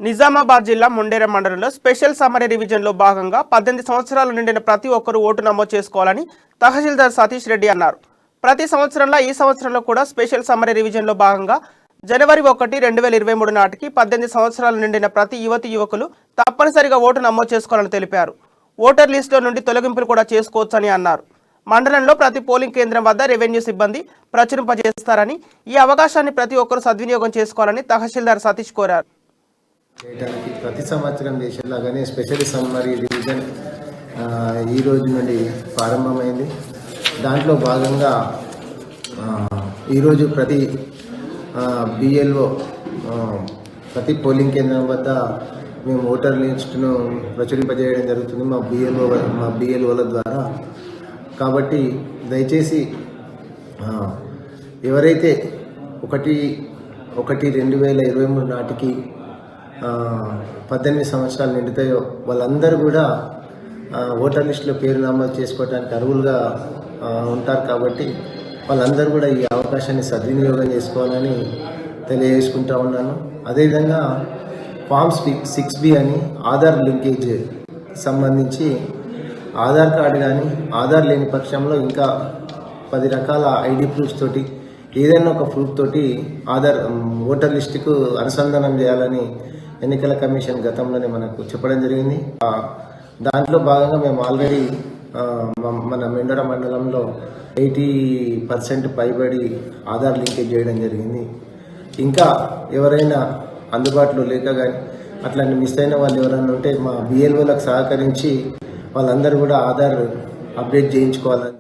నిజామాబాద్ జిల్లా ముండేర మండలంలో special summary రివిజన్లో భాగంగా 18 సంవత్సరాలు నిండిన ప్రతి ఒక్కరూ ఓటు నమోదు చేసుకోవాలని తహసీల్దార్ సతీష్ రెడ్డి అన్నారు. ప్రతి సంవత్సరంలో ఈ సంవత్సరంలో కూడా స్పెషల్ సమ్మరీ రివిజన్లో భాగంగా జనవరి 1, 2023 నాటికి 18 సంవత్సరాలు నిండిన ప్రతి యువకులు తప్పనిసరిగా ఓటు నమోదు చేసుకోవాలని తెలిపారు. ఓటర్ లిస్టులో నుండి తొలగింపులు కూడా చేసుకోవచ్చని అన్నారు. మండలంలో ప్రతి పోలింగ్ కేంద్రం వద్ద రెవెన్యూ సిబ్బంది ప్రచురింపజేస్తారని, ఈ అవకాశాన్ని ప్రతి ఒక్కరూ సద్వినియోగం చేసుకోవాలని తహసీల్దార్ సతీష్ కోరారు. చేయడానికి ప్రతి సంవత్సరం చేసేలాగానే స్పెషల్ సమ్మరీ రివిజన్ ఈ రోజు నుండి ప్రారంభమైంది. దాంట్లో భాగంగా ఈరోజు ప్రతి బిఎల్ఓ ప్రతి పోలింగ్ కేంద్రం వద్ద మేము ఓటర్ లిస్టును ప్రచురింపజేయడం జరుగుతుంది మా బిఎల్ఓల ద్వారా. కాబట్టి దయచేసి ఎవరైతే 1/1/2023 నాటికి 18 సంవత్సరాలు నిండుతాయో వాళ్ళందరూ కూడా ఓటర్ లిస్టులో పేరు నమోదు చేసుకోవడానికి అర్హులుగా ఉంటారు. కాబట్టి వాళ్ళందరూ కూడా ఈ అవకాశాన్ని సద్వినియోగం చేసుకోవాలని తెలియజేసుకుంటా ఉన్నాను. అదేవిధంగా ఫామ్ 6B అని ఆధార్ లింకేజ్ సంబంధించి ఆధార్ కార్డు కానీ ఆధార్ లేని పక్షంలో ఇంకా 10 రకాల ఐడి ప్రూఫ్స్ తోటి ఏదైనా ఒక ప్రూఫ్ తోటి ఆధార్ ఓటర్ లిస్టుకు అనుసంధానం చేయాలని ఎన్నికల కమిషన్ గతంలోనే మనకు చెప్పడం జరిగింది. దాంట్లో భాగంగా మేము ఆల్రెడీ మన మెండర మండలంలో 80% పైబడి ఆధార్ లింకేజ్ చేయడం జరిగింది. ఇంకా ఎవరైనా అందుబాటులో లేక కానీ అట్లాంటి మిస్ అయిన వాళ్ళు ఎవరైనా ఉంటే మా బిఎల్ఓలకు సహకరించి వాళ్ళందరూ కూడా ఆధార్ అప్డేట్ చేయించుకోవాలని